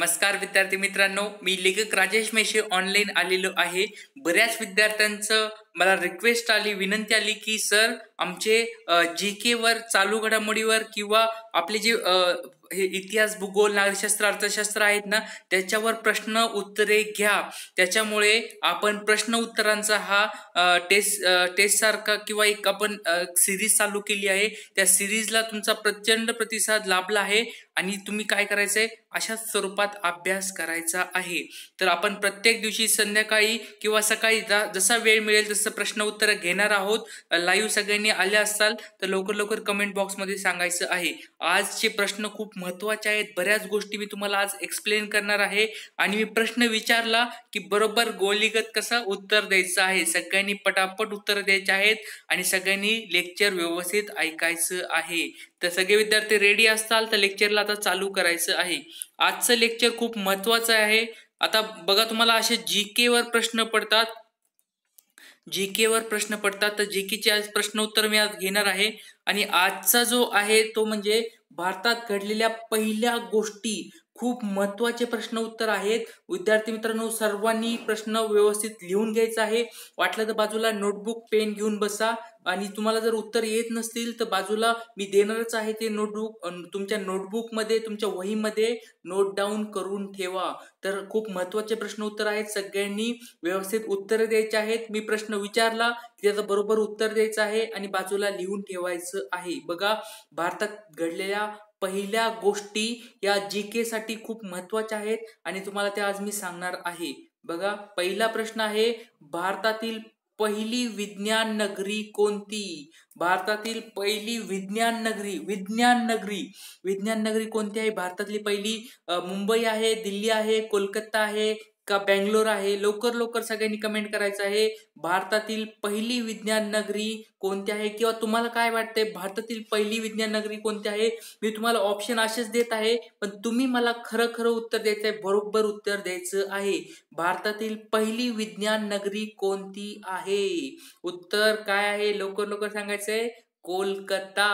नमस्कार विद्यार्थी मित्रांनो, मी लेखक राजेश मेशे ऑनलाईन आलेलो आहे। बऱ्याच विद्यार्थ्यांचं मला रिक्वेस्ट आली, विनंती आली की सर आमचे जीके वर, चालू घडामोडीवर किंवा आपले जे हे इतिहास, भूगोल, नागरिकशास्त्र, अर्थशास्त्र आहेत ना, त्याच्यावर प्रश्न उत्तरे घ्या। त्याच्यामुळे आपण प्रश्न उत्तरांचा हा टेस्ट सारखा किंवा एक आपण सिरीज चालू केली आहे। त्या सिरीजला तुमचा प्रचंड प्रतिसाद लाभला आहे आणि तुम्ही काय करायचंय, अशा स्वरूपात अभ्यास करायचा आहे। तर आपण प्रत्येक दिवशी संध्याकाळी किंवा सकाळी जसा वेळ मिळेल तसं प्रश्न उत्तर घेणार आहोत। लाईव्ह सगळ्यांनी आले असाल तर लवकर लवकर कमेंट बॉक्स मध्ये सांगायचं आहे। आजचे प्रश्न खूप महत्त्वाचे आहेत। बऱ्याच गोष्टी मी तुम्हाला आज एक्सप्लेन करणार आहे आणि मी प्रश्न विचारला की बरोबर गोलीगत कसं उत्तर द्यायचं आहे। सगळ्यांनी पटापट उत्तर द्यायचे आहेत आणि सगळ्यांनी लेक्चर व्यवस्थित ऐकायचं आहे। तर सगळे विद्यार्थी रेडी असताल तर लेक्चरला आता चालू करायचं आहे। आजचं लेक्चर खूप महत्त्वाचं आहे। आता बघा, तुम्हाला असे जीके वर प्रश्न पडतात, तर जीकेचे आज प्रश्न उत्तर मी आज घेणार आहे। आणि आजचा जो आहे तो म्हणजे भारतात घडलेल्या पहिल्या गोष्टी, खूप महत्त्वाचे प्रश्न उत्तर आहेत। विद्यार्थी मित्रांनो, सर्वांनी प्रश्न व्यवस्थित लिहून घ्यायचा आहे। वाटलं तर बाजूला नोटबुक पेन घेऊन बसा आणि तुम्हाला जर उत्तर येत नसतील तर बाजूला मी देणारच आहे ते नोटबुक, तुमच्या नोटबुक मध्ये, तुमच्या वहीमध्ये नोट डाऊन करून ठेवा। तर खूप महत्त्वाचे प्रश्न उत्तर आहेत, सगळ्यांनी व्यवस्थित उत्तर द्यायचे आहेत। मी प्रश्न विचारला की त्याचं बरोबर उत्तर द्यायचं आहे आणि बाजूला लिहून ठेवायचं आहे। बघा, भारतात घडलेल्या पहिल्या गोष्टी या जीके साठी खूप महत्त्वाच्या आहेत आणि तुम्हाला त्या आज मी सांगणार आहे। बघा, पहिला प्रश्न आहे, भारतातील पहिली विज्ञान नगरी कोणती? भारतातील पहिली विज्ञान नगरी कोणती आहे? भारतातली पहिली मुंबई आहे, दिल्ली आहे, कोलकाता आहे का बेंगलोर आहे? लवकर लवकर सगळ्यांनी कमेंट करायचं आहे। भारतातील पहिली विज्ञान नगरी कोणती आहे? किंवा तुम्हाला काय वाटतंय भारतातील पहिली विज्ञान नगरी कोणती आहे? मी तुम्हाला ऑप्शन असेच देत आहे, पण तुम्ही मला खरं खरं उत्तर द्यायचं आहे, बरोबर उत्तर द्यायचं आहे। भारतातील पहिली विज्ञान नगरी कोणती आहे? उत्तर काय आहे? लवकर लवकर सांगायचंय, कोलकाता।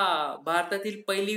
भारतातील पहिली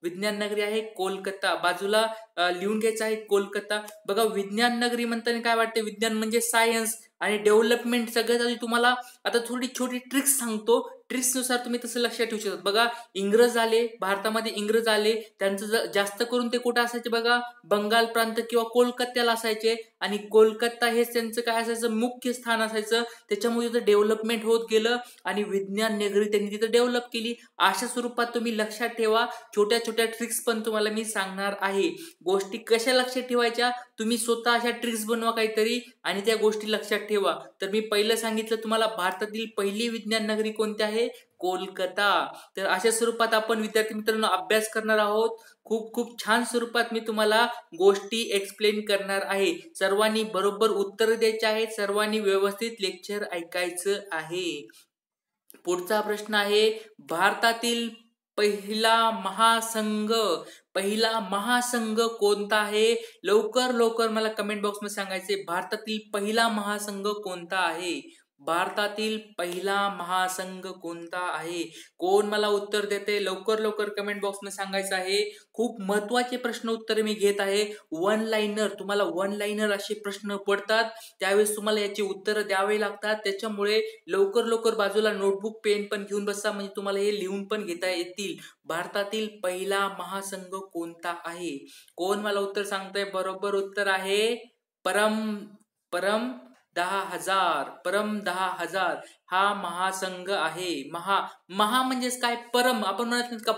विज्ञान नगरी आहे कोलकाता। बाजूला लिहून घ्यायचं आहे कोलकाता। बघा, विज्ञान नगरी म्हणताना काय वाटते? विज्ञान म्हणजे सायन्स आणि डेव्हलपमेंट। सगळ्यात आधी तुम्हाला आता थोडी छोटी ट्रिक्स सांगतो, ट्रिक्सनुसार तुम्ही तसं लक्षात ठेवू शकता। बघा, इंग्रज आले भारतामध्ये, इंग्रज आले, त्यांचं जास्त करून ते कुठं असायचे? बघा, बंगाल प्रांत किंवा कोलकात्याला असायचे आणि कोलकाता हेच त्यांचं काय असायचं? मुख्य स्थान असायचं। त्याच्यामुळे तिथं डेव्हलपमेंट होत गेलं आणि विज्ञान नगरी त्यांनी तिथं डेव्हलप केली। अशा स्वरूपात तुम्ही लक्षात ठेवा। छोट्या छोट्या ट्रिक्स पण तुम्हाला मी सांगणार आहे। गोष्टी कशा लक्षात ठेवायच्या, तुम्ही स्वतः अशा ट्रिक्स बनवा काहीतरी आणि त्या गोष्टी लक्षात ठेवा। तर मी पहिलं सांगितलं तुम्हाला, भारतातील पहिली विज्ञान नगरी कोणती आहे? कोलकाता। तर अशा स्वरूपात आपण विद्यार्थी मित्रांनो अभ्यास करणार आहोत। खूप खूप छान स्वरूपात मी तुम्हाला गोष्टी एक्सप्लेन करणार आहे। सर्वांनी बरोबर उत्तर द्यायचे आहेत, सर्वांनी व्यवस्थित लेक्चर ऐकायचं आहे। पुढचा प्रश्न आहे, भारतातील पहिला महासंघ कोणता आहे? लवकर लवकर मला कमेंट बॉक्स मध्ये सांगायचे, भारतातील पहिला महासंघ कोणता आहे? भारतातील पहिला महासंघ कोणता आहे? कोण मला उत्तर देते? लवकर लवकर कमेंट बॉक्स मध्ये सांगायचं आहे। खूप महत्त्वाचे प्रश्न उत्तर मी घेत आहे। वन लाइनर, तुम्हाला वन लाइनर असे प्रश्न पडतात, त्यावेळेस तुम्हाला याची उत्तर द्यावे लागतात। त्याच्यामुळे लवकर लवकर बाजूला नोटबुक पेन पण घेऊन बसा, म्हणजे तुम्हाला हे लिहून पण घेता येतील। भारतातील पहिला महासंघ कोणता आहे? कोण मला उत्तर सांगतंय? बरोबर उत्तर आहे परम 10,000 हा महासंघ आहे। महा म्हणजेच काय? परम। आपण म्हणत नाही का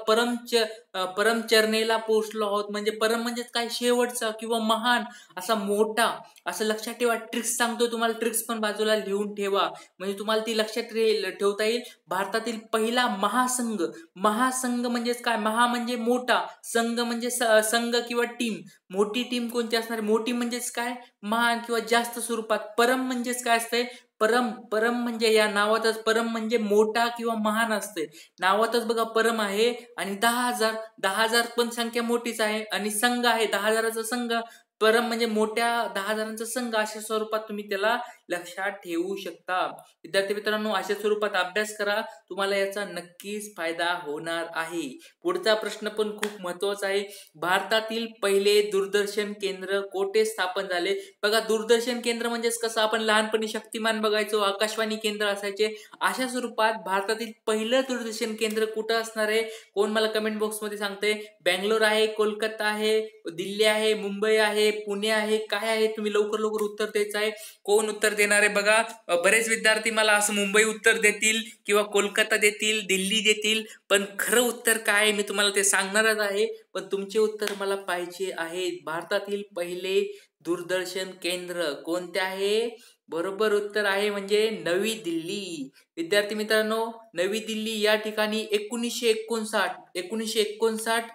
परम चरणेला पोहोचलो आहोत, म्हणजे परम म्हणजेच काय? शेवटचा किंवा महान, असा मोठा, असं लक्षात ठेवा। ट्रिक्स सांगतो तुम्हाला, ट्रिक्स पण बाजूला लिहून ठेवा म्हणजे तुम्हाला ती लक्षात ठेवता येईल। भारतातील पहिला महासंघ म्हणजेच काय? महा म्हणजे मोठा, संघ म्हणजे संघ किंवा टीम। मोठी टीम कोणती असणार? मोठी म्हणजेच काय? महान किंवा जास्त स्वरूपात। परम म्हणजेच काय असतंय? परम म्हणजे या नावातच परम म्हणजे मोठा किंवा महान असते। नावातच बघा परम आहे आणि 10,000 पण संख्या मोठीच आहे आणि संघ आहे 10,000चा संघ, परम म्हणजे मोठ्या 10,000चा संघ अशा स्वरूपात तुम्ही त्याला लक्षात ठेवू शकता. विद्यार्थी मित्रांनो, अशा स्वरूपात अभ्यास करा, तुम्हाला याचा नक्कीच फायदा होणार आहे. पुढचा प्रश्न पण खूप महत्वाचा आहे. भारतातील पहिले दूरदर्शन केंद्र कोठे स्थापन झाले? बघा, दूरदर्शन केंद्र म्हणजेच कसं, आपण लहानपणी शक्तिमान बघायचो, आकाशवाणी केंद्र असायचे, अशा स्वरूपात भारतातील पहिलं दूरदर्शन केंद्र कुठं असणार आहे? कोण मला कमेंट बॉक्स मध्ये सांगते? बेंगलोर आहे, कोलकाता आहे, दिल्ली आहे, मुंबई आहे, पुणे आहे, काय आहे? तुम्ही लवकर लवकर उत्तर द्यायचं आहे. कोण उत्तर देणार आहे बघा? बरेच विद्यार्थी मला असं मुंबई उत्तर देतील किंवा कोलकाता देतील, दिल्ली देतील, पण खरं उत्तर काय आहे मी तुम्हाला ते सांगणारच आहे. पण तुमचे उत्तर मला पाहिजे आहे. भारतातील पहिले दूरदर्शन केंद्र कोणते आहे? बरोबर उत्तर आहे म्हणजे नवी दिल्ली. विद्यार्थी मित्रांनो, नवी दिल्ली या ठिकाणी 1959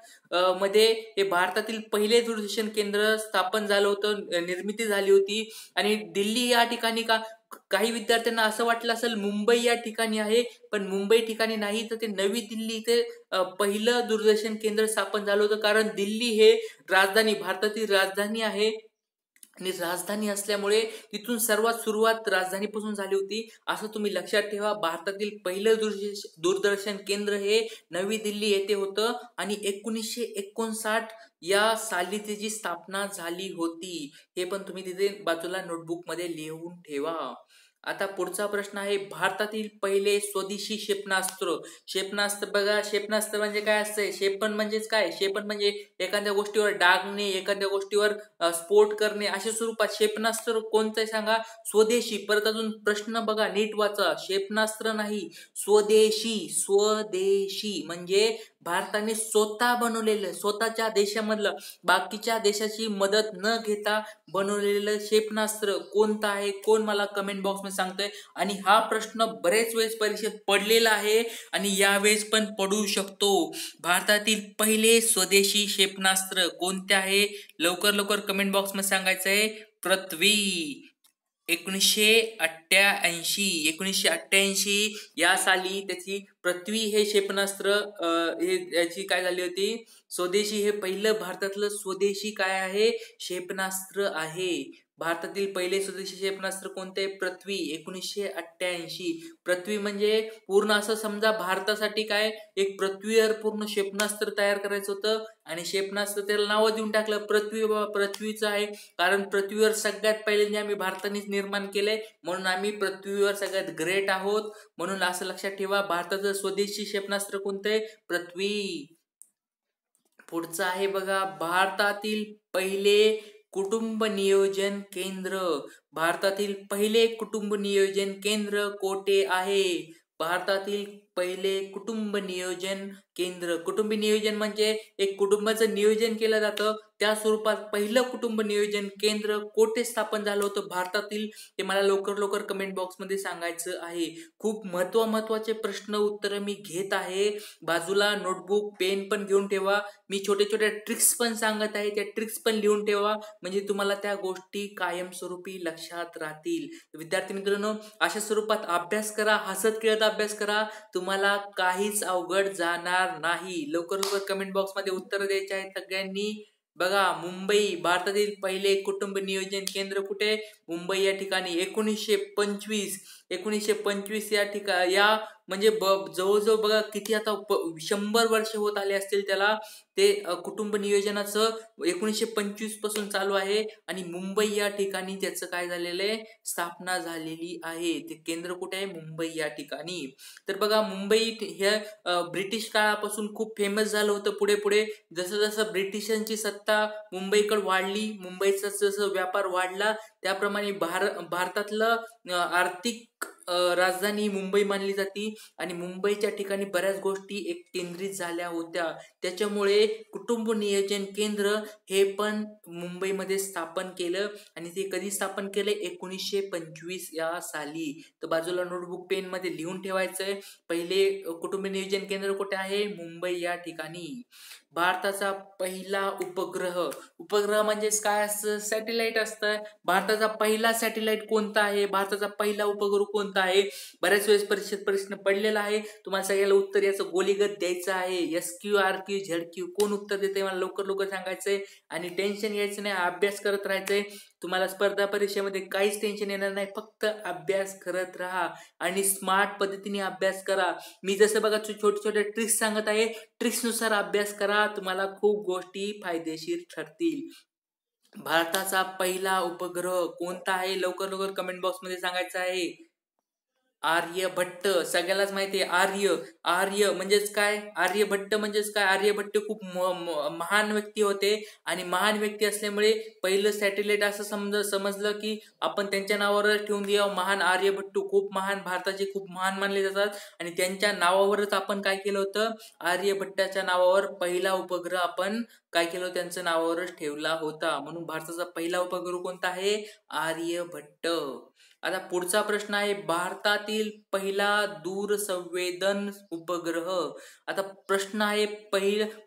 मध्ये हे भारतातील पहिले दूरदर्शन केंद्र स्थापन झालं होतं, निर्मिती झाली होती. आणि दिल्ली या ठिकाणी का, काही विद्यार्थ्यांना असं वाटलं असेल मुंबई या ठिकाणी आहे, पण मुंबई ठिकाणी नाही, तर ते नवी दिल्ली इथे पहिलं दूरदर्शन केंद्र स्थापन झालं होतं. कारण दिल्ली हे राजधानी, भारतातील राजधानी आहे, आणि राजधानी असल्यामुळे तिथून सर्वात सुरुवात राजधानीपासून झाली होती, असं तुम्ही लक्षात ठेवा. भारतातील पहिलं दूरदर्शन केंद्र हे नवी दिल्ली येथे होतं आणि 1959 या साली त्याची स्थापना झाली होती. हे पण तुम्ही तिथे बाजूला नोटबुक मध्ये लिहून ठेवा. आता पुढचा प्रश्न आहे, भारतातील पहिले स्वदेशी क्षेपणास्त्र. क्षेपणास्त्र बघा, क्षेपणास्त्र म्हणजे काय असतंय? क्षेपण म्हणजेच काय? क्षेपण म्हणजे एखाद्या गोष्टीवर डागणे, एखाद्या गोष्टीवर स्फोट करणे, अशा स्वरूपात. क्षेपणास्त्र कोणतं सांगा? स्वदेशी. परत अजून प्रश्न बघा, नीट वाचा. क्षेपणास्त्र नाही, स्वदेशी. स्वदेशी म्हणजे भारताने स्वतः बनवलेलं, स्वतःच्या देशामधलं, बाकीच्या देशाची मदत न घेता बनवलेलं क्षेपणास्त्र कोणतं आहे? कोण मला कमेंट बॉक्स मध्ये सांगतोय? आणि हा प्रश्न बरेच वेळेस परीक्षेत पडलेला आहे आणि यावेळेस पण पडू शकतो. भारतातील पहिले स्वदेशी क्षेपणास्त्र कोणते आहे? लवकर लवकर कमेंट बॉक्स मध्ये सांगायचं आहे. पृथ्वी. 1988 या साली त्याची पृथ्वी हे क्षेपणास्त्र याची काय झाली होती? स्वदेशी. हे पहिलं भारतातलं स्वदेशी काय आहे? क्षेपणास्त्र आहे. भारतातील पहिले स्वदेशी क्षेपणास्त्र कोणते? पृथ्वी. 1988. पृथ्वी म्हणजे पूर्ण असं समजा, भारतासाठी काय एक पृथ्वीवर पूर्ण क्षेपणास्त्र तयार करायचं होतं आणि क्षेपणास्त्र त्याला नाव देऊन टाकलं पृथ्वी. बाबा, पृथ्वीचं आहे, कारण पृथ्वीवर सगळ्यात पहिल्यांदा आम्ही भारतानेच निर्माण केलंय, म्हणून आम्ही पृथ्वीवर सगळ्यात ग्रेट आहोत. म्हणून असं लक्षात ठेवा, भारताचं स्वदेशी क्षेपणास्त्र कोणतंय? पृथ्वी. पुढचं आहे बघा, भारतातील पहिले कुटुंब नियोजन केंद्र. भारतातील पहिले कुटुंब नियोजन केंद्र कोठे आहे? भारतातील पहिले कुटुंब नियोजन केंद्र. कुटुंब नियोजन म्हणजे एक कुटुंबाचं नियोजन केलं जातं, त्या स्वरूपात पहिलं कुटुंब नियोजन केंद्र कोठे स्थापन झालं होतं भारतातील? ते मला लवकर लवकर कमेंट बॉक्स मध्ये सांगायचं आहे. खूप महत्वाचे प्रश्न उत्तर मी घेत आहे. बाजूला नोटबुक पेन पण घेऊन ठेवा. मी छोटे छोटे ट्रिक्स पण सांगत आहे, त्या ट्रिक्स पण लिहून ठेवा, म्हणजे तुम्हाला त्या गोष्टी कायमस्वरूपी लक्षात राहतील. विद्यार्थी मित्रांनो, अशा स्वरूपात अभ्यास करा, हसत खेळत अभ्यास करा, तुम्हाला काहीच अवघड जाणार नाही. लवकर लवकर कमेंट बॉक्स मध्ये उत्तर द्यायचे आहेत सगळ्यांनी. बघा, मुंबई. भारतातील पहिले कुटुंब नियोजन केंद्र कुठे? मुंबई या ठिकाणी. 1925 या ठिकाणी, या म्हणजे जवळजवळ बघा किती आता 100 वर्ष होत आले असतील त्याला. ते कुटुंब नियोजनाचं 1925 पासून चालू आहे आणि मुंबई या ठिकाणी त्याचं काय झालेलं आहे? स्थापना झालेली आहे. ते केंद्र कुठे आहे? मुंबई या ठिकाणी. तर बघा, मुंबई हे ब्रिटिश काळापासून खूप फेमस झालं होतं. पुढे पुढे जसं जसं ब्रिटिशांची सत्ता मुंबईकडे वाढली, मुंबईचा जसं व्यापार वाढला, त्याप्रमाणे भारतातलं आर्थिक राजधानी मुंबई मानली जाते आणि मुंबईच्या ठिकाणी बऱ्याच गोष्टी एक केंद्रित झाल्या होत्या. त्याच्यामुळे कुटुंब नियोजन केंद्र हे पण मुंबईमध्ये स्थापन केलं आणि ते कधी स्थापन केले? 1925 या साली. तर बाजूला नोटबुक पेन मध्ये लिहून ठेवायचंय, पहिले कुटुंब नियोजन केंद्र कुठे आहे? मुंबई या ठिकाणी. भारताचा पहिला उपग्रह. उपग्रह म्हणजेच काय असतं? सॅटेलाइट असतं. भारताचा पहिला सॅटेलाइट कोणता आहे? भारताचा पहिला उपग्रह कोणता आहे? बऱ्याच वेळेस परीक्षेत प्रश्न पडलेला आहे. तुम्हाला सगळ्याला उत्तर याचं गोलीगत द्यायचं आहे. SQ, RQ, ZQ कोण उत्तर देते मला लवकर लवकर सांगायचंय आणि टेन्शन घ्यायचं नाही, अभ्यास करत राहायचंय. तुम्हाला स्पर्धा परीक्षेमध्ये काहीच टेन्शन येणार नाही, फक्त अभ्यास करत राहा आणि स्मार्ट पद्धतीने अभ्यास करा. मी जसं बघा छोटे छोटे ट्रिक्स सांगत आहे, ट्रिक्सनुसार अभ्यास करा, तुम्हाला खूप गोष्टी फायदेशीर ठरतील. भारताचा पहिला उपग्रह कोणता आहे? लवकर लवकर कमेंट बॉक्स मध्ये सांगायचं आहे. आर्यभट्ट. सगळ्यालाच माहिती आहे आर्य. आर्य म्हणजेच काय? आर्यभट्ट म्हणजेच काय? आर्यभट्ट खूप महान व्यक्ती होते आणि महान व्यक्ती असल्यामुळे पहिलं सॅटेलाइट असं समजलं की आपण त्यांच्या नावावरच ठेवून द्यावं. महान आर्यभट्ट खूप महान, भारताचे खूप महान मानले जातात आणि त्यांच्या नावावरच आपण काय केलं होतं? आर्यभट्टाच्या नावावर पहिला उपग्रह आपण काय केलं? त्यांच्या नावावरच ठेवला होता. म्हणून भारताचा पहिला उपग्रह कोणता आहे? आर्यभट्ट. आता पुढचा प्रश्न आहे, भारतातील पहिला दूरसंवेदन उपग्रह. आता प्रश्न आहे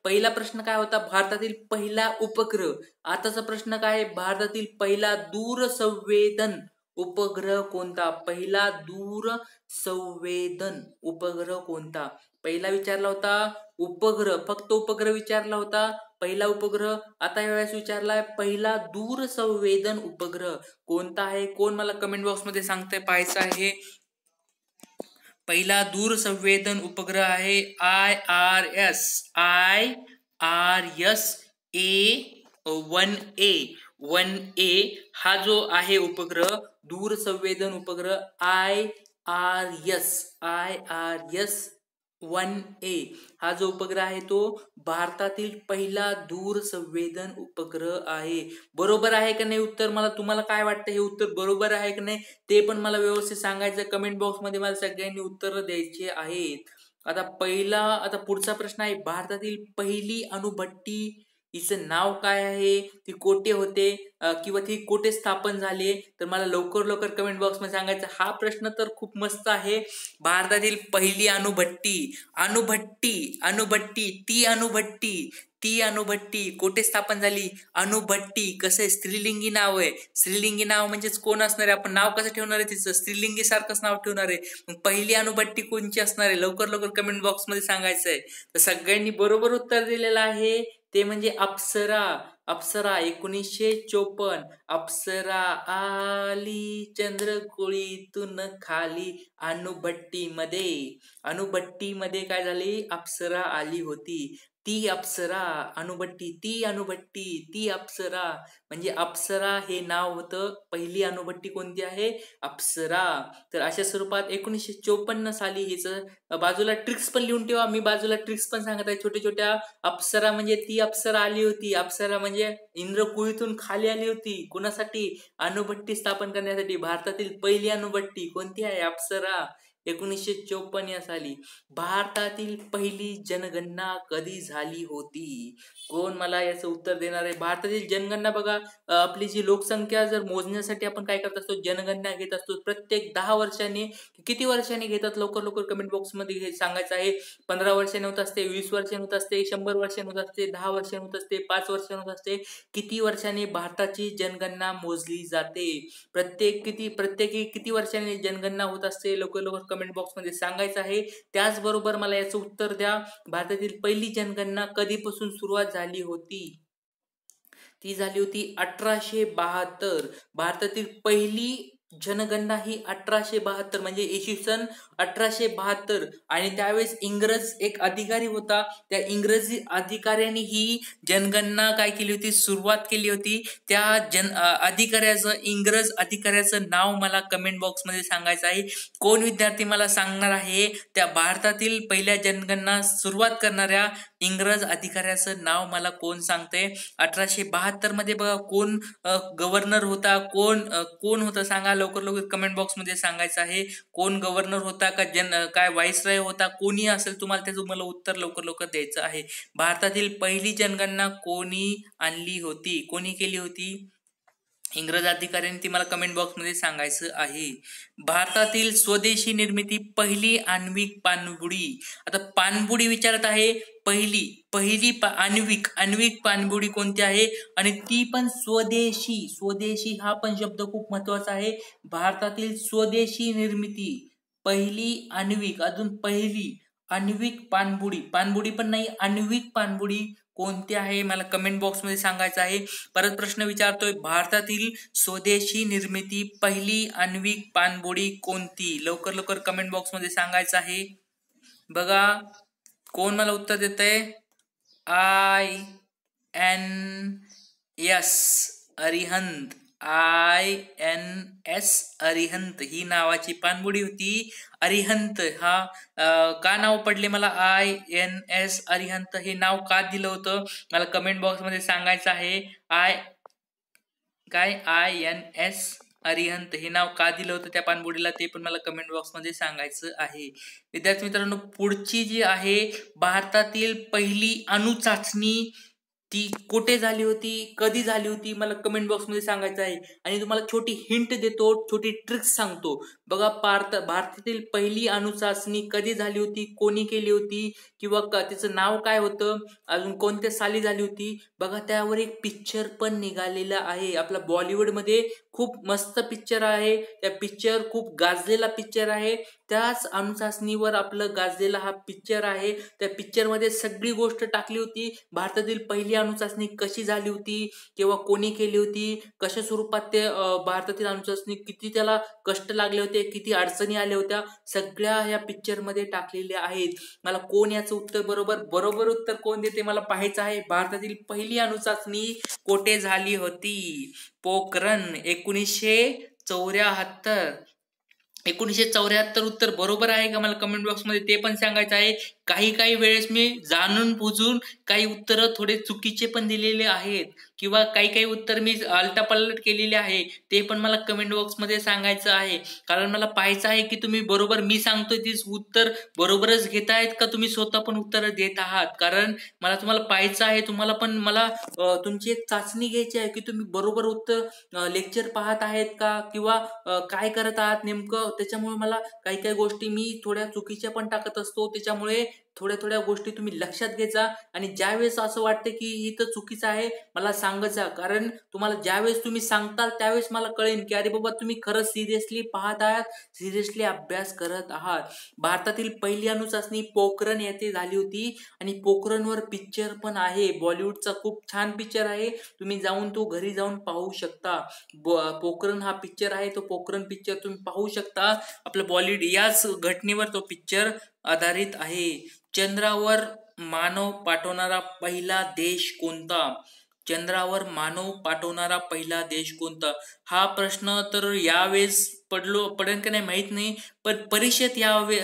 पहिला प्रश्न काय होता? भारतातील पहिला उपग्रह. आताचा प्रश्न काय आहे? भारतातील पहिला दूरसंवेदन उपग्रह कोणता? पहिला दूरसंवेदन उपग्रह कोणता? पहिला विचारला होता उपग्रह, फक्त उपग्रह विचारला होता, पहिला उपग्रह. आता यावेळेस विचारलाय पहिला दूरसंवेदन उपग्रह कोणता आहे? कोण मला कमेंट बॉक्स मध्ये सांगताय? पाहायचं आहे. पहिला दूरसंवेदन उपग्रह आहे IRS-1A. 1A हा जो आहे उपग्रह, दूरसंवेदन उपग्रह IRS-1A हा जो उपग्रह आहे तो भारतातील पहिला दूरसंवेदन उपग्रह आहे. बरोबर आहे का नाही उत्तर? मला तुम्हाला काय वाटतं, हे उत्तर बरोबर आहे का नाही ते पण मला व्यवस्थित सांगायचं. कमेंट बॉक्स मध्ये मला सगळ्यांनी उत्तर द्यायचे आहेत. आता पुढचा प्रश्न आहे, भारतातील पहिली अणुभट्टी हिचं नाव काय आहे? ती कोठे होते किंवा ती कोठे स्थापन झाली? तर मला लवकर लवकर कमेंट बॉक्स मध्ये सांगायचं. हा प्रश्न तर खूप मस्त आहे. भारतातील पहिली ती अणुभट्टी कोठे स्थापन झाली? अणुभट्टी कसं आहे? स्त्रीलिंगी नाव आहे. स्त्रीलिंगी नाव म्हणजेच कोण असणार आहे? आपण नाव कसं ठेवणार आहे तिचं? स्त्रीलिंगी सारखंच नाव ठेवणार आहे. मग पहिली अणुभट्टी कोणची असणार आहे? लवकर लवकर कमेंट बॉक्स मध्ये सांगायचं आहे. तर सगळ्यांनी बरोबर उत्तर दिलेलं आहे, ते म्हणजे अप्सरा. 1954. अप्सरा आली चंद्रकोळीतून खाली अणुभट्टीमध्ये काय झाली? अप्सरा आली होती. ती अप्सरा ती अप्सरा म्हणजे अप्सरा हे नाव होतं. पहिली अणुभट्टी कोणती आहे? अप्सरा. तर अशा स्वरूपात 1954 साली हिचं बाजूला ट्रिक्स पण लिहून ठेवा. मी बाजूला ट्रिक्स पण सांगत आहे छोट्या छोट्या. अप्सरा म्हणजे ती अप्सरा आली होती. अप्सरा म्हणजे इंद्रकुळीतून खाली आली होती. कुणासाठी? अणुभट्टी स्थापन करण्यासाठी. भारतातील पहिली अणुभट्टी कोणती आहे? अप्सरा. 1954 या साली. भारतातील पहिली जनगणना कधी झाली होती? कोण मला याचं उत्तर देणार आहे? भारतातील जनगणना बघा, आपली जी लोकसंख्या जर मोजण्यासाठी आपण काय करत असतो? जनगणना घेत असतो. प्रत्येक 10 वर्षांनी, किती वर्षांनी घेतात? लवकर लवकर कमेंट बॉक्स मध्ये सांगायचं आहे. 15 वर्षांनी होत असते, 20 वर्षांनी होत असते, 100 वर्षांनी होत असते, 10 वर्षांनी होत असते, 5 वर्षांनी होत असते. किती वर्षांनी भारताची जनगणना मोजली जाते? प्रत्येकी किती वर्षांनी जनगणना होत असते? लवकर लवकर कमेंट बॉक्स मध्ये सांगायचं आहे. त्याचबरोबर मला याचं उत्तर द्या, भारतातील पहिली जनगणना कधीपासून सुरुवात झाली होती? ती झाली होती 1872. भारतातील पहिली जनगणना ही 1872 म्हणजे इसवी सन 1872. आणि त्यावेळेस इंग्रज एक अधिकारी होता, त्या इंग्रजी अधिकाऱ्याने ही जनगणना काय केली होती? सुरुवात केली होती. त्या इंग्रज अधिकाऱ्याचं नाव मला कमेंट बॉक्स मध्ये सांगायचं आहे. कोण विद्यार्थी मला सांगणार आहे त्या भारतातील पहिल्या जनगणना सुरुवात करणाऱ्या इंग्रज अधिकाऱ्याचं नाव मला कोण सांगते? 1872 मध्ये बघा कोण गव्हर्नर होता? कोण होता सांगा लवकर लवकर कमेंट बॉक्स मध्ये सांगायचं आहे. कोण गव्हर्नर होता का काय व्हाईसरॉय होता? कोणी असेल तुम्हाला त्याचं मला उत्तर लवकर लवकर द्यायचं आहे. भारतातील पहिली जनगणना कोणी आणली होती? कोणी केली होती? इंग्रज अधिकाऱ्यांनी ती मला कमेंट बॉक्समध्ये सांगायचं आहे. भारतातील स्वदेशी निर्मिती पहिली आण्विक पाणबुडी. आता पाणबुडी विचारत आहे. पहिली पहिली आण्विक आण्विक पाणबुडी कोणती आहे आणि ती पण स्वदेशी. स्वदेशी हा पण शब्द खूप महत्वाचा आहे. भारतातील स्वदेशी निर्मिती पहिली आण्विक, अजून पहिली आण्विक पाणबुडी, पाणबुडी पण नाही आण्विक पाणबुडी कोणती आहे मला कमेंट बॉक्समध्ये सांगायचं आहे. परत प्रश्न विचारतोय, भारतातील स्वदेशी निर्मिती पहिली आण्विक पाणबुडी कोणती? लवकर लवकर कमेंट बॉक्समध्ये सांगायचं आहे. बघा कोण मला उत्तर देत आहे. INS अरिहंत, INS अरिहंत ही नावाची पाणबुडी होती. अरिहंत हा का नाव पडले मला INS अरिहंत हे नाव का दिलं होतं मला कमेंट बॉक्समध्ये सांगायचं आहे. INS अरिहंत हे नाव का दिलं होतं त्या पाणबुडीला ते पण मला कमेंट बॉक्समध्ये सांगायचं आहे. विद्यार्थी मित्रांनो, पुढची जी आहे भारतातील पहिली अणुचाचणी ती कुठे झाली होती, कधी झाली होती मला कमेंट बॉक्समध्ये सांगायचं आहे. आणि तुम्हाला छोटी हिंट देतो, छोटी ट्रिक्स सांगतो. बघा भारतातील पहिली अणुचाचणी कधी झाली होती, कोणी केली होती, किंवा तिचं नाव काय होतं, अजून कोणत्या साली झाली होती. बघा त्यावर एक पिक्चर पण निघालेला आहे. आपला बॉलिवूडमध्ये खूप मस्त पिक्चर आहे. त्या पिक्चर खूप गाजलेला पिक्चर आहे. त्याच अणुचाचणीवर आपलं गाजलेला हा पिक्चर आहे. त्या पिक्चरमध्ये सगळी गोष्ट टाकली होती. भारतातील पहिली अणुचाचणी कशी झाली होती, किंवा कोणी केली होती, कशा स्वरूपात ते भारतातील अणुचाचणी, किती त्याला कष्ट लागले होते, किती अडचणी आल्या होत्या, सगळ्या ह्या पिक्चर मध्ये टाकलेल्या आहेत. मला कोण याचं उत्तर बरोबर उत्तर कोण देते मला पाहायचं आहे. भारतातील पहिली अणुचाचणी कोठे झाली होती? पोखरण 1974. 1974 उत्तर बरोबर आहे का मला कमेंट बॉक्समध्ये ते पण सांगायचं आहे. काही वेळेस मी जाणून बुजून काही उत्तर थोडे चुकीचे पण दिलेले आहेत, किंवा काही उत्तर मी आलटापलट केलेले आहे, ते पण मला कमेंट बॉक्समध्ये सांगायचं आहे. कारण मला पाहायचं आहे की तुम्ही बरोबर मी सांगतोय ती उत्तर बरोबरच घेतायत का तुम्ही स्वतः पण उत्तर देत आहात. कारण मला तुम्हाला पाहायचं आहे, तुम्हाला पण मला तुमची एक चाचणी घ्यायची आहे की तुम्ही बरोबर उत्तर लेक्चर पाहत आहेत का, किंवा काय करत आहात नेमकं. त्याच्यामुळे मला काही गोष्टी मी थोड्या चुकीच्या पण टाकत असतो. त्याच्यामुळे थोड्या गोष्टी तुम्ही लक्षात घ्यायचा, आणि ज्यावेळेस असं वाटतं की इथं चुकीचं आहे मला सांगायचा. कारण तुम्हाला ज्यावेळेस तुम्ही सांगताल त्यावेळेस मला कळेल की अरे बाबा तुम्ही खरंच सिरियसली पाहत आहात, सिरियसली अभ्यास करत आहात. भारतातील पहिली अणुचाचणी पोखरण येथे झाली होती, आणि पोखरणवर पिक्चर पण आहे. बॉलिवूडचा खूप छान पिक्चर आहे. तुम्ही जाऊन तो घरी जाऊन पाहू शकता. पोखरण हा पिक्चर आहे, तो पोखरण पिक्चर तुम्ही पाहू शकता. आपलं बॉलिवूड याच घटनेवर तो पिक्चर आधारित आहे. चंद्रावर मानव पाठवणारा पहिला देश कोणता? चंद्रावर मानव पाठवणारा पहिला देश कोणता? हा प्रश्न तर यावेळेस पडेल का नाही माहित नाही, पण परीक्षेत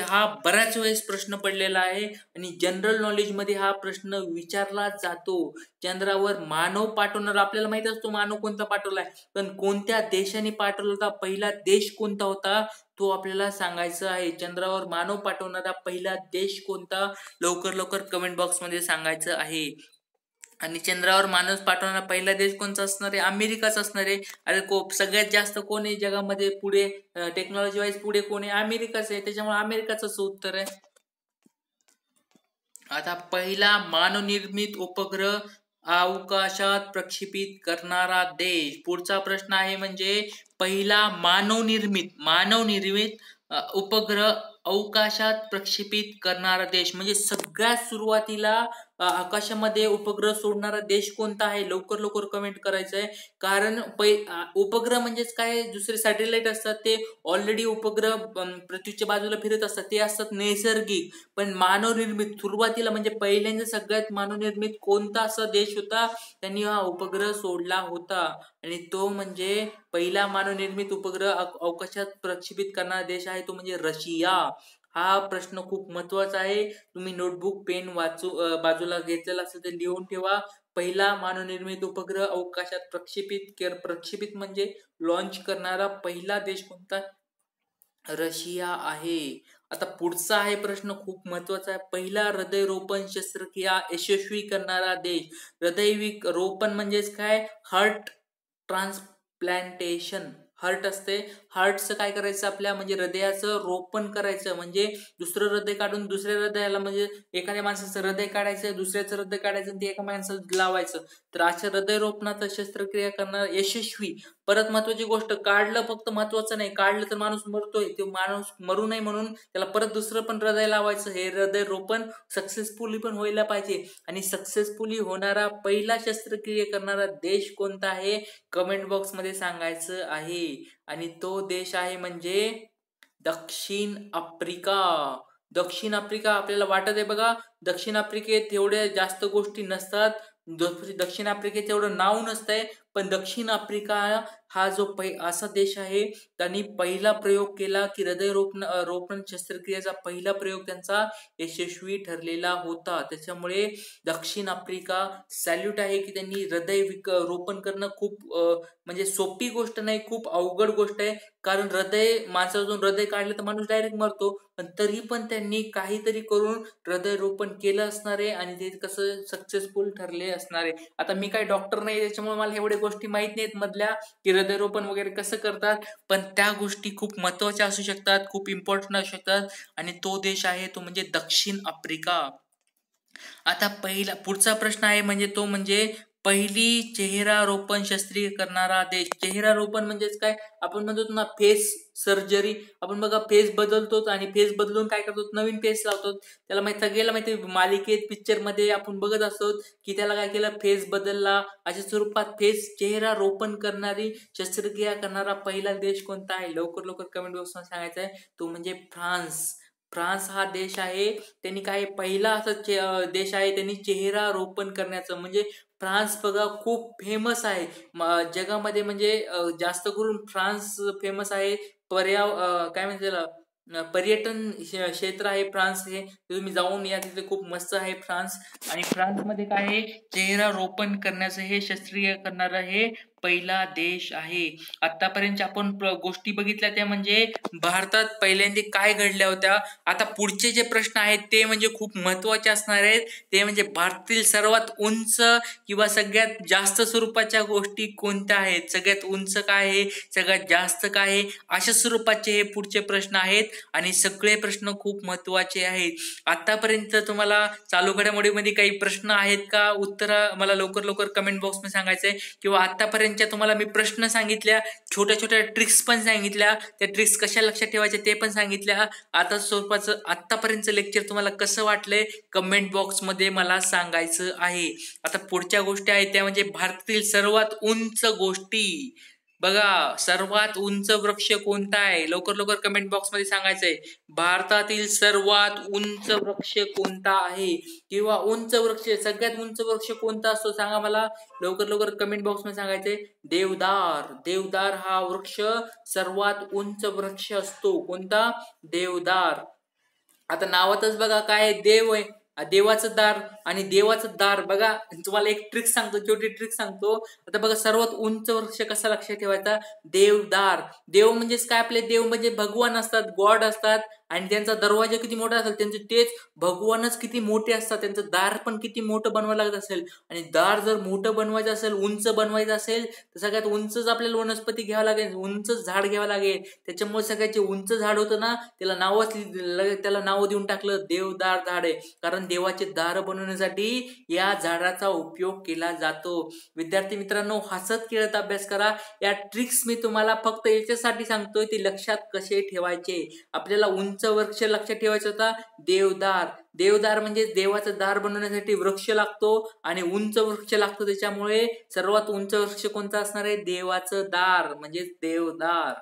हा बऱ्याच वेळेस प्रश्न पडलेला आहे, आणि जनरल नॉलेज मध्ये हा प्रश्न विचारला जातो. चंद्रावर मानव पाठवणारा आपल्याला माहित असतो मानव कोणता पाठवलाय, पण कोणत्या देशाने पाठवला होता, पहिला देश कोणता होता तो आपल्याला सांगायचं आहे. चंद्रावर मानव पाठवणारा पहिला देश कोणता? लवकर कमेंट बॉक्स मध्ये सांगायचं आहे. आणि चंद्रावर माणूस पाठवणारा पहिला देश कोणता असणार आहे? अमेरिकाच असणार आहे. अरे सगळ्यात जास्त कोण आहे जगामध्ये पुढे, टेक्नॉलॉजी वाईज पुढे कोण आहे? अमेरिकाच आहे. त्याच्यामुळे अमेरिकाच उत्तर आहे. आता पहिला मानवनिर्मित उपग्रह अवकाशात प्रक्षेपित करणारा देश. पुढचा प्रश्न आहे म्हणजे पहिला मानवनिर्मित उपग्रह अवकाशात प्रक्षेपित करणारा देश, म्हणजे सगळ्यात सुरुवातीला आकाशामध्ये उपग्रह सोडणारा देश कोणता आहे? लवकर कमेंट करायचं आहे. कारण उपग्रह म्हणजेच काय, दुसरे सॅटेलाइट असतात ते ऑलरेडी उपग्रह पृथ्वीच्या बाजूला फिरत असतात, ते असतात नैसर्गिक. पण मानवनिर्मित सुरुवातीला म्हणजे पहिल्यांदा सगळ्यात मानवनिर्मित कोणता असा देश होता त्यांनी हा उपग्रह सोडला होता, आणि तो म्हणजे पहिला मानवनिर्मित उपग्रह अवकाशात प्रक्षेपित करणारा देश आहे तो म्हणजे रशिया. हा प्रश्न खूप महत्वाचा आहे. तुम्ही नोटबुक पेन बाजूला घेतलेला असेल तर लिहून ठेवा. पहिला मानवनिर्मित उपग्रह अवकाशात प्रक्षेपित म्हणजे लॉन्च करणारा पहिला देश कोणता? रशिया आहे. आता पुढचा आहे प्रश्न खूप महत्वाचा आहे. पहिला हृदयरोपण शस्त्रक्रिया यशस्वी करणारा देश. हृदय रोपण म्हणजेच काय? Heart plantation. हार्ट असते, हार्टचं काय करायचं आपल्या म्हणजे हृदयाचं रोपण करायचं, म्हणजे दुसरं हृदय काढून दुसऱ्या हृदयाला, म्हणजे एखाद्या माणसाचं हृदय काढायचं, दुसऱ्याचं हृदय काढायचं आणि ते एका माणसाला लावायचं. तर अशा हृदय रोपणाचं शस्त्रक्रिया करणं यशस्वी. परत महत्वाची गोष्ट, काढलं फक्त महत्वाचं नाही, काढलं तर माणूस मरतोय, तो माणूस मरू नये म्हणून त्याला परत दुसरं पण हृदय लावायचं. हे हृदय रोपण सक्सेसफुली पण व्हायला पाहिजे. आणि सक्सेसफुली होणारा पहिला शस्त्रक्रिया करणारा देश कोणता आहे, कमेंट बॉक्स मध्ये सांगायचं आहे. आणि तो देश आहे म्हणजे दक्षिण आफ्रिका. दक्षिण आफ्रिका. आपल्याला वाटत आहे बघा, दक्षिण आफ्रिकेत एवढ्या जास्त गोष्टी नसतात, दक्षिण आफ्रिकेत एवढं नाव नसतंय, पण दक्षिण आफ्रिका हा जो असा देश आहे, त्यांनी पहिला प्रयोग केला की हृदय रोपण शस्त्रक्रियेचा पहिला प्रयोग त्यांचा यशस्वी ठरलेला होता. त्याच्यामुळे दक्षिण आफ्रिका सॅल्यूट आहे की त्यांनी हृदय रोपण करणं खूप म्हणजे सोपी गोष्ट नाही, खूप अवघड गोष्ट आहे. कारण माणसातून हृदय काढलं तर माणूस डायरेक्ट मरतो, पण तरी पण त्यांनी काहीतरी करून हृदय रोपण केलं असणार आहे आणि ते कसं सक्सेसफुल ठरले असणार आहे. आता मी काही डॉक्टर नाही, त्याच्यामुळे मला एवढ्या गोष्टी माहित नाहीत मधल्या की हृदयरोपण वगैरे कसं करतात, पण त्या गोष्टी खूप महत्वाच्या असू शकतात, खूप इम्पॉर्टंट असू शकतात. आणि तो देश आहे तो म्हणजे दक्षिण आफ्रिका. आता पुढचा प्रश्न आहे म्हणजे तो म्हणजे पहिली चेहरारोपण शस्त्रक्रिया करणारा देश. चेहरारोपण म्हणजेच काय, आपण म्हणतो ना फेस सर्जरी. आपण बघा फेस बदलतो आणि फेस बदलून काय करतो, नवीन फेस लावतो. त्याला सगळ्याला माहिती, मालिकेत पिक्चर मध्ये आपण बघत असतो की त्याला काय केलं, फेस बदलला. अशा स्वरूपात चेहरा रोपण करणारी शस्त्रक्रिया करणारा पहिला देश कोणता आहे, लवकर लवकर कमेंट बॉक्स मध्ये सांगायचं आहे. तो म्हणजे फ्रान्स. फ्रान्स हा देश आहे, त्यांनी काय पहिला असा देश आहे त्यांनी चेहरा रोपण करण्याचं. म्हणजे फ्रान्स बघा खूप फेमस आहे जगामध्ये, म्हणजे जास्त करून फ्रान्स फेमस आहे. काय म्हणते त्याला, पर्यटन क्षेत्र आहे फ्रान्स हे. तुम्ही जाऊन या, तिथे खूप मस्त आहे फ्रान्स. आणि फ्रान्स मध्ये काय आहे, चेहरा रोपण करण्याचं हे शस्त्रक्रिया करणारा हे पहिला देश आहे. आतापर्यंत आपण गोष्टी बघितल्या त्या म्हणजे भारतात पहिल्यांदा काय घडल्या होत्या. आता पुढचे जे प्रश्न आहेत ते म्हणजे खूप महत्वाचे असणार आहेत. ते म्हणजे भारतातील सर्वात उंच किंवा सगळ्यात जास्त स्वरूपाच्या गोष्टी कोणत्या आहेत, सगळ्यात उंच काय आहे, सगळ्यात जास्त काय आहे, अशा स्वरूपाचे हे पुढचे प्रश्न आहेत. आणि सगळे प्रश्न खूप महत्वाचे आहेत. आतापर्यंत तुम्हाला चालू घडामोडीमध्ये काही प्रश्न आहेत का, उत्तर मला लवकर लवकर कमेंट बॉक्स मध्ये सांगायचंय. किंवा आतापर्यंतच्या तुम्हाला मी प्रश्न सांगितल्या, छोट्या छोट्या ट्रिक्स पण सांगितल्या, त्या ट्रिक्स कशा लक्षात ठेवायच्या ते पण सांगितल्या. आता स्वरूपाचं आतापर्यंतचं लेक्चर तुम्हाला कसं वाटलंय कमेंट बॉक्स मध्ये मला सांगायचं आहे. आता पुढच्या गोष्टी आहेत त्या म्हणजे भारतातील सर्वात उंच गोष्टी. बघा, सर्वात उंच वृक्ष कोणता आहे, लवकर लवकर कमेंट बॉक्स मध्ये सांगायचंय. भारतातील सर्वात उंच वृक्ष कोणता आहे, किंवा उंच वृक्ष, सगळ्यात उंच वृक्ष कोणता असतो सांगा मला, लवकर लवकर कमेंट बॉक्स मध्ये सांगायचंय. देवदार. देवदार हा वृक्ष सर्वात उंच वृक्ष असतो. कोणता, देवदार. आता नावातच बघा काय, देव आहे, देवाचं दार. आणि देवाचं दार बघा, तुम्हाला एक ट्रिक सांगतो, छोटी ट्रिक सांगतो. आता बघा, सर्वात उंच वृक्ष कसा लक्षात ठेवायचा, देवदार. देव म्हणजेच काय, आपले देव म्हणजे भगवान असतात, गॉड असतात. आणि त्यांचा दरवाजा किती मोठा असेल, त्यांचे तेच भगवानच किती मोठे असतात, त्यांचं दार पण किती मोठं बनवायला लागत असेल. आणि दार जर मोठं बनवायचं असेल, उंच बनवायचं असेल, तर सगळ्यात उंचच आपल्याला वनस्पती घ्यावं लागेल, उंच झाड घ्यावं लागेल. त्याच्यामुळे सगळ्याचे उंच झाड होतं ना, त्याला नाव देऊन टाकलं देवदार झाड आहे. कारण देवाचे दार बनवण्यासाठी या झाडाचा उपयोग केला जातो. विद्यार्थी मित्रांनो, हसत खेळत अभ्यास करा. या ट्रिक्स मी तुम्हाला फक्त याच्यासाठी सांगतोय, ते लक्षात कसे ठेवायचे. आपल्याला उंच वृक्ष लक्षात ठेवायचा होता, देवदार. देवदार म्हणजे देवाचं दार बनवण्यासाठी वृक्ष लागतो आणि उंच वृक्ष लागतो. त्याच्यामुळे सर्वात उंच वृक्ष कोणता असणार आहे, देवाचं दार म्हणजे देवदार.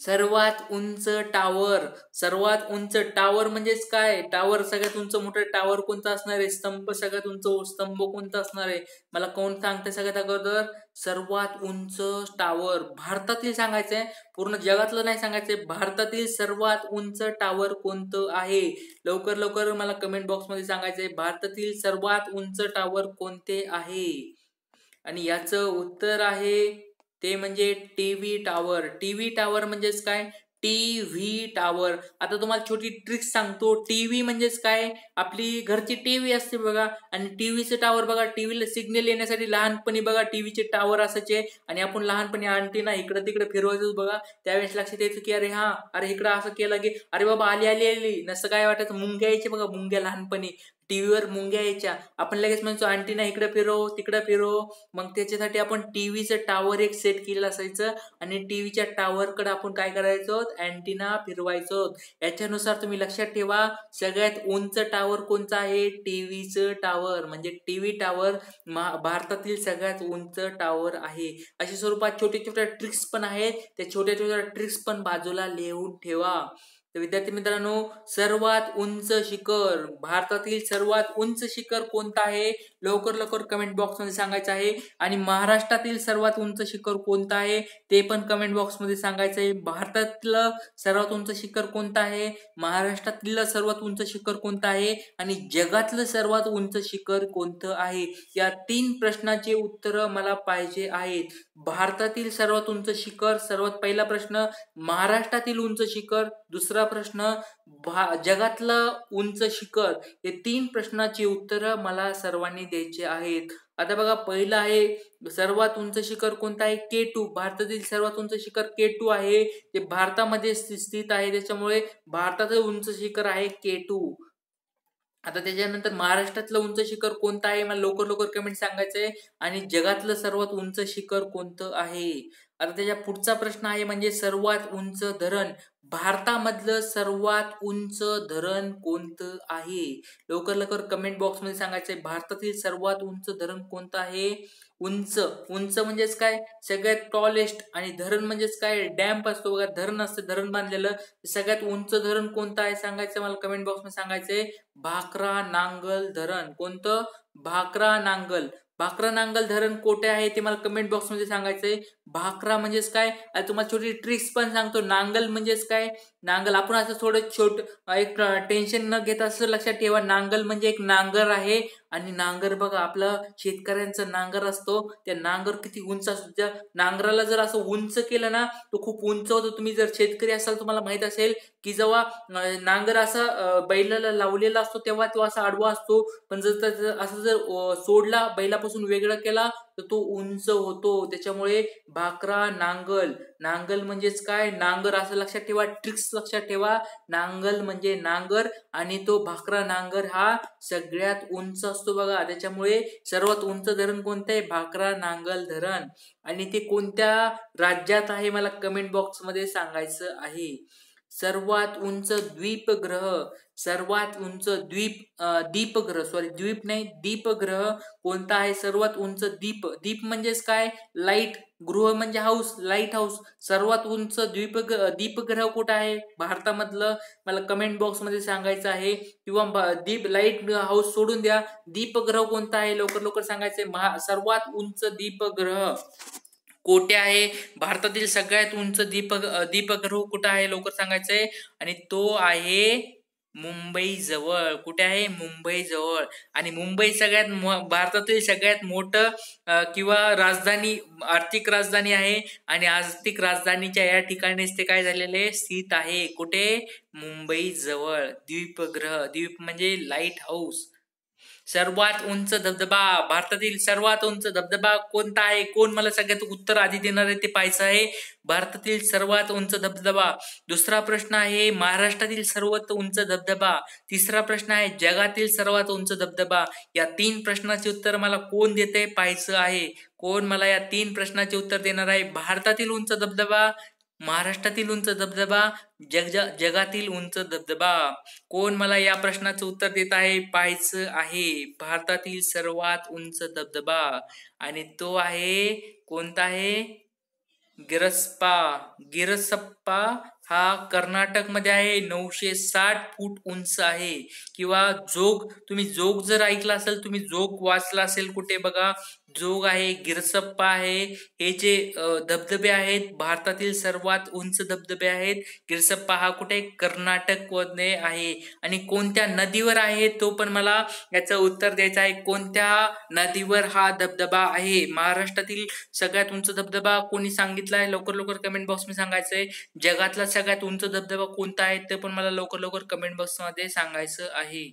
सर्वात उंच टावर. सर्वात उंच टावर म्हणजेच काय, टावर सगळ्यात उंच मोठं टावर कोणतं असणार आहे, स्तंभ सगळ्यात उंच स्तंभ कोणता असणार आहे, मला कोण सांगते सगळ्यात अगोदर, सर्वात उंच टावर. भारतातील सांगायचंय, पूर्ण जगातलं नाही सांगायचंय, भारतातील सर्वात उंच टावर कोणतं आहे. लवकर लवकर मला कमेंट बॉक्स मध्ये सांगायचंय, भारतातील सर्वात उंच टावर कोणते आहे. आणि याचं उत्तर आहे ते म्हणजे टीव्ही टावर. टीव्ही टावर म्हणजेच काय, टीव्ही टावर. आता तुम्हाला छोटी ट्रिक सांगतो. टीव्ही म्हणजेच काय, आपली घरची टीव्ही असते बघा, आणि टीव्हीचं टावर बघा, टीव्हीला सिग्नल येण्यासाठी लहानपणी बघा टीव्हीचे टावर असायचे, आणि आपण लहानपणी अँटेना इकडे तिकडे फिरवायचो बघा. त्यावेळेस लक्षात यायचं की अरे इकडं असं केलं की अरे बाबा आली आली आली, नसं काय वाटायचं. मुंग्या यायचे बघा, मुंग्या लहानपणी टीव्हीवर मुंग्या यायच्या. आपण लगेच म्हणतो अँटेना इकडे फिरव तिकडे फिरव. मग त्याच्यासाठी आपण टीव्हीचं टावर एक सेट केलेलं असायचं, आणि टीव्हीच्या टावरकडे आपण काय करायचो, अँटेना फिरवायचो. याच्यानुसार तुम्ही लक्षात ठेवा, सगळ्यात उंच टावर कोणतं आहे, टीव्हीचं टावर. म्हणजे टीव्ही टावर भारतातील सगळ्यात उंच टावर आहे. अशा स्वरूपात छोट्या छोट्या ट्रिक्स पण आहेत, त्या छोट्या छोट्या ट्रिक्स पण बाजूला लिहून ठेवा. तर विद्यार्थी मित्रांनो, सर्वात उंच शिखर, भारतातील सर्वात उंच शिखर कोणतं आहे, लवकर लवकर कमेंट बॉक्स मध्ये सांगायचं आहे. आणि महाराष्ट्रातील सर्वात उंच शिखर कोणतं आहे ते पण कमेंट बॉक्स मध्ये सांगायचं आहे. भारतातलं सर्वात उंच शिखर कोणतं आहे, महाराष्ट्रातील सर्वात उंच शिखर कोणतं आहे, आणि जगातलं सर्वात उंच शिखर कोणतं आहे. या 3 प्रश्नाचे उत्तर मला पाहिजे आहेत. भारतातील सर्वात उंच शिखर, सर्वात पहिला प्रश्न महाराष्ट्रातील उंच शिखर, दुसरा प्रश्न जगातलं उंच शिखर. हे 3 प्रश्नाची उत्तर मला सर्वांनी द्यायचे आहेत. आता बघा, पहिलं आहे सर्वात उंच शिखर कोणतं आहे, K2. भारतातील सर्वात उंच शिखर K2 आहे. ते भारतामध्ये स्थित आहे, त्याच्यामुळे भारताचं उंच शिखर आहे K2. आता त्याच्यानंतर महाराष्ट्रातलं उंच शिखर कोणतं आहे, मला लवकर लवकर कमेंट सांगायचंय. आणि जगातलं सर्वात उंच शिखर कोणतं आहे. आता त्याच्या पुढचा प्रश्न आहे म्हणजे सर्वात उंच धरण. भारतामधलं सर्वात उंच धरण कोणतं आहे, लवकर लवकर कमेंट बॉक्स मध्ये सांगायचंय. भारतातील सर्वात उंच धरण कोणतं आहे. उंच, उंच म्हणजेच काय, सगळ्यात टॉलेस्ट. आणि धरण म्हणजेच काय, डॅम्प असतो बघा, धरण असतं, धरण बांधलेलं. सगळ्यात उंच धरण कोणतं आहे सांगायचं, मला कमेंट बॉक्स मध्ये सांगायचंय. भाकरा नांगल धरण. कोणतं, भाकरा नांगल. भाकरा नांगल धरण कोठे आहे ते मला कमेंट बॉक्स मध्ये सांगायचंय. भाकरा म्हणजेच काय, तुम्हाला छोटी ट्रिक्स पण सांगतो. नांगल म्हणजेच काय, नांगल आपण असं थोडं एक टेन्शन न घेता असं लक्षात ठेवा, नांगल म्हणजे एक नांगर आहे. आणि नांगर बघा, आपलं शेतकऱ्यांचा नांगर असतो, त्या नांगर किती उंच असतो. त्या नांगराला जर असं उंच केलं ना, तो खूप उंच होतो. तुम्ही जर शेतकरी असाल तुम्हाला माहित असेल की जेव्हा नांगर असा बैलाला लावलेला असतो तेव्हा तो असा आडवा असतो, पण जर असं जर सोडला, बैलापासून वेगळा केला, तर तो उंच होतो. त्याच्यामुळे भाकरा नांगल. नांगल म्हणजेच काय, नांगर. असं लक्षात ठेवा, ट्रिक्स लक्षात ठेवा. नांगल म्हणजे नांगर, आणि तो भाकरा नांगर हा सगळ्यात उंच असतो बघा. त्याच्यामुळे सर्वात उंच धरण कोणतं आहे, भाकरा नांगल धरण. आणि ते कोणत्या राज्यात आहे मला कमेंट बॉक्स मध्ये सांगायचं आहे. सर्वात उंच द्वीपग्रह, सर्वात उंच दीपग्रह, सॉरी द्वीप नाही, दीपग्रह कोणता आहे, सर्वात उंच दीप म्हणजेच काय, लाईट. गृह म्हणजे हाऊस, लाईट हाऊस. सर्वात उंच दीपग्रह कुठं आहे भारतामधलं, मला कमेंट बॉक्स मध्ये सांगायचं आहे. किंवा लाईट हाऊस सोडून द्या, दीपग्रह कोणता आहे लवकर लवकर सांगायचंय. सर्वात उंच दीपग्रह कोठे आहे, भारतातील सगळ्यात उंच दीपगृह कुठं आहे लवकर सांगायचंय. आणि तो आहे मुंबई जवळ. कुठे आहे, मुंबई जवळ. आणि मुंबई भारतातील सगळ्यात मोठं किंवा राजधानी, आर्थिक राजधानी आहे. आणि आर्थिक राजधानीच्या या ठिकाणीच ते काय झालेले स्थित आहे. कुठे, मुंबई जवळ. द्वीपग्रह, द्वीप म्हणजे लाईट हाऊस. सर्वात उंच धबधबा, भारतातील सर्वात उंच धबधबा कोणता आहे, कोण मला सगळ्यात उत्तर आधी देणार आहे ते पाहायचं आहे. भारतातील सर्वात उंच धबधबा. दुसरा प्रश्न आहे महाराष्ट्रातील सर्वात उंच धबधबा. तिसरा प्रश्न आहे जगातील सर्वात उंच धबधबा. या 3 प्रश्नाचे उत्तर मला कोण देते पाहायचं आहे. कोण मला या 3 प्रश्नाचे उत्तर देणार आहे. भारतातील उंच धबधबा, महाराष्ट्रातील उंच धबधबा, जगातील उंच धबधबा. कोण मला या प्रश्नाचं उत्तर देत आहे पाहायचं आहे. भारतातील सर्वात उंच धबधबा, आणि तो आहे कोणता आहे, गिरसप्पा हा कर्नाटक मध्ये आहे. 960 फूट उंच आहे. किंवा जोग, तुम्ही जोग जर ऐकला असेल, तुम्ही जोग वाचला असेल कुठे बघा, जोग आहे, गिरसप्पा आहे. हे जे धबधबे आहेत भारतातील सर्वात उंच धबधबे आहेत. गिरसप्पा हा कुठे कर्नाटक मध्ये आहे. आणि कोणत्या नदीवर आहे तो पण मला याचं उत्तर द्यायचं आहे. कोणत्या नदीवर हा धबधबा आहे? महाराष्ट्रातील सगळ्यात उंच धबधबा कोणी सांगितला आहे? लवकर लवकर कमेंट बॉक्स मध्ये सांगायचंय. जगातला सगळ्यात उंच धबधबा कोणता आहे ते पण मला लवकर लवकर कमेंट बॉक्स मध्ये सांगायचं आहे.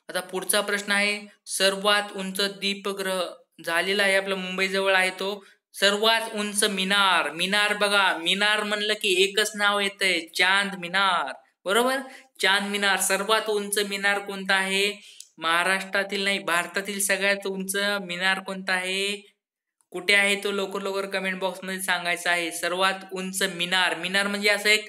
आता पुढचा प्रश्न आहे, सर्वात उंच दीपगृह झालेला आहे आपल्या मुंबई जवळ आहे तो. सर्वात उंच मिनार. मिनार बघा, मिनार म्हणलं की एकच नाव येतंय, चांद मिनार. बरोबर, चांद मिनार. सर्वात उंच मिनार कोणता आहे? महाराष्ट्रातील नाही, भारतातील सगळ्यात उंच मिनार कोणता आहे? कुठे आहे तो लवकर लवकर कमेंट बॉक्स मध्ये सांगायचं आहे. सर्वात उंच मिनार. मिनार म्हणजे असं एक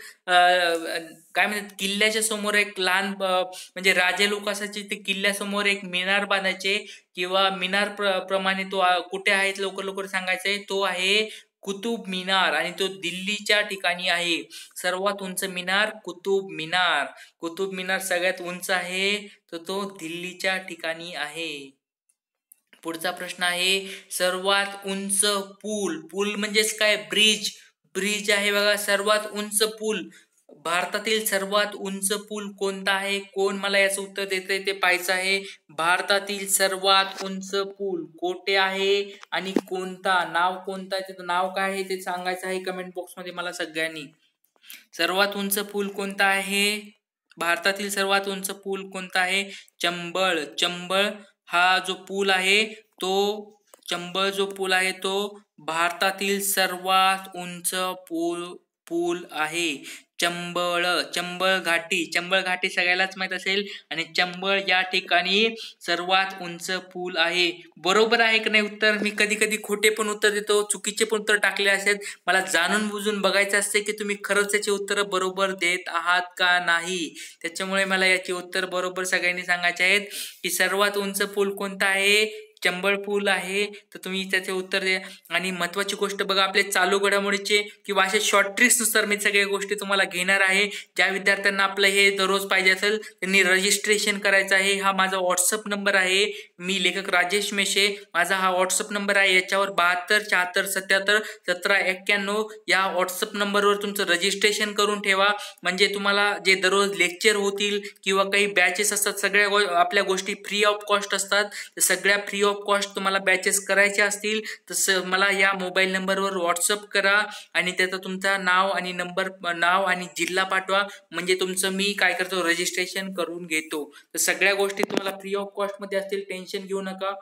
काय म्हणतात, किल्ल्याच्या समोर एक लहान म्हणजे राजे लोक असायचे ते किल्ल्यासमोर एक मिनार बांधायचे किंवा मिनार प्रमाणे तो कुठे आहे लवकर लवकर सांगायचंय. तो आहे कुतुब मिनार आणि तो दिल्लीच्या ठिकाणी आहे. सर्वात उंच मिनार कुतुब मिनार. कुतुब मिनार सगळ्यात उंच आहे तर तो दिल्लीच्या ठिकाणी आहे. पुढचा प्रश्न आहे, सर्वात उंच पूल. पूल म्हणजेच काय? ब्रिज. ब्रिज आहे बघा, सर्वात उंच पूल. भारतातील सर्वात उंच पूल कोणता आहे? कोण मला याचं उत्तर देतंय ते पाहायचं आहे. भारतातील सर्वात उंच पूल कोठे आहे आणि कोणता? नाव कोणता आहे त्याचं नाव काय आहे ते सांगायचं आहे कमेंट बॉक्स मध्ये मला सगळ्यांनी. सर्वात उंच पूल कोणता आहे? भारतातील सर्वात उंच पूल कोणता आहे? चंबळ. चंबळ हा जो पूल आहे तो, चंबळ जो पूल आहे तो भारतातील सर्वात उंच पूल आहे. चंबळ. चंबळ घाटी. चंबळ घाटी सगळ्यालाच माहित असेल आणि चंबळ या ठिकाणी सर्वात उंच पूल आहे. बरोबर आहे की नाही उत्तर? मी कधी कधी खोटे पण उत्तर देतो, चुकीचे पण उत्तर टाकले असेल. मला जाणून बुजून बघायचं असते की तुम्ही खरंच याची उत्तर बरोबर देत आहात का नाही. त्याच्यामुळे मला याची उत्तर बरोबर सगळ्यांनी सांगायचे आहेत. की सर्वात उंच पूल कोणता आहे? चंबळ पूल आहे. तर तुम्ही त्याचे उत्तर द्या. आणि महत्वाची गोष्ट बघा, आपले चालू घडामोडीचे किंवा असे शॉर्ट ट्रिक्स नुसार मी सगळ्या गोष्टी तुम्हाला घेणार आहे. ज्या विद्यार्थ्यांना आपलं हे दररोज पाहिजे असेल त्यांनी रजिस्ट्रेशन करायचं आहे. हा माझा व्हॉट्सअप नंबर आहे. मी लेखक राजेश मेशे. माझा हा व्हॉट्सअप नंबर आहे. याच्यावर 72 74 77 17 91 या व्हॉट्सअप नंबरवर तुमचं रजिस्ट्रेशन करून ठेवा. म्हणजे तुम्हाला जे दररोज लेक्चर होतील किंवा काही बॅचेस असतात, सगळ्या आपल्या गोष्टी फ्री ऑफ कॉस्ट असतात. सगळ्या फ्री ऑफ कॉस्ट तुम्हाला बॅचेस करायचे असतील तर मला या मोबाईल नंबरवर व्हॉट्सअप करा आणि त्याचा तुमचा नाव आणि नंबर, नाव आणि जिल्हा पाठवा. म्हणजे तुमचं मी काय करतो, रजिस्ट्रेशन करून घेतो. तर सगळ्या गोष्टी तुम्हाला फ्री ऑफ कॉस्ट मध्ये असतील, टेन्शन घेऊ नका.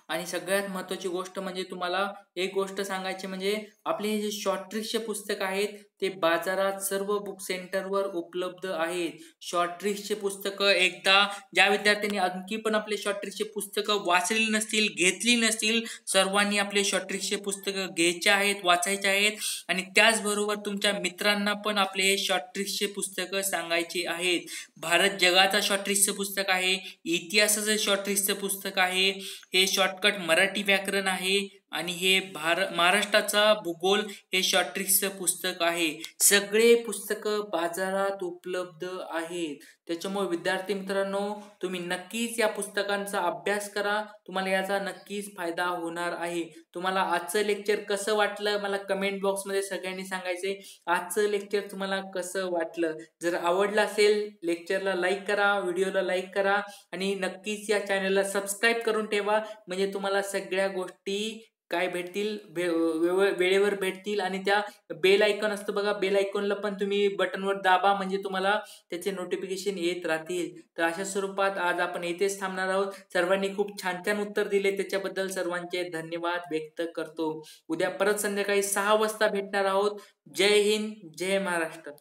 आणि सगळ्यात महत्वाची गोष्ट म्हणजे तुम्हाला एक गोष्ट सांगायची, म्हणजे आपले हे जे शॉर्ट ट्रिक्सचे पुस्तक आहेत ते बाजारात सर्व बुक सेंटरवर उपलब्ध आहेत. शॉर्ट ट्रिक्सचे पुस्तकं एकदा ज्या विद्यार्थ्यांनी आणखी पण आपले शॉर्ट ट्रिक्सचे पुस्तकं वाचलेली नसतील, घेतली नसतील, सर्वांनी आपले शॉर्ट ट्रिक्सचे पुस्तकं घ्यायचे आहेत, वाचायचे आहेत. आणि त्याचबरोबर तुमच्या मित्रांना पण आपले शॉर्ट ट्रिक्सचे पुस्तकं सांगायचे आहेत. भारत जगाचा शॉर्ट ट्रिक्सचं पुस्तक आहे, इतिहासाचं शॉर्ट ट्रिक्सचं पुस्तक आहे, हे शॉर्टकट मराठी व्याकरण आहे आणि हे महाराष्ट्राचा भूगोल हे शॉर्ट ट्रिक्सचं पुस्तक आहे. सगळे पुस्तकं बाजारात उपलब्ध आहेत. त्याच्यामुळे विद्यार्थी मित्रांनो, तुम्ही नक्कीच या पुस्तकांचा अभ्यास करा. तुम्हाला याचा नक्कीच फायदा होणार आहे. तुम्हाला आजचं लेक्चर कसं वाटलं मला कमेंट बॉक्स मध्ये सगळ्यांनी सांगायचंय. आजचं लेक्चर तुम्हाला कसं वाटलं? जर आवडलं असेल लेक्चरला लाईक करा, व्हिडिओला लाईक करा आणि नक्कीच या चॅनलला सबस्क्राईब करून ठेवा. म्हणजे तुम्हाला सगळ्या गोष्टी काय भेटतील, वेळेवर भेटतील. आणि त्या बेल आयकॉन असतं बघा, बेल आयकॉनला पण तुम्ही बटनवर दाबा म्हणजे तुम्हाला त्याचे नोटिफिकेशन येत राहतील. तर अशा स्वरूपात आज आपण येथेच थांबणार आहोत. सर्वांनी खूप छान छान उत्तर दिले, त्याच्याबद्दल सर्वांचे धन्यवाद व्यक्त करतो. उद्या परत संध्याकाळी 6 वाजता भेटणार आहोत. जय हिंद, जय महाराष्ट्र.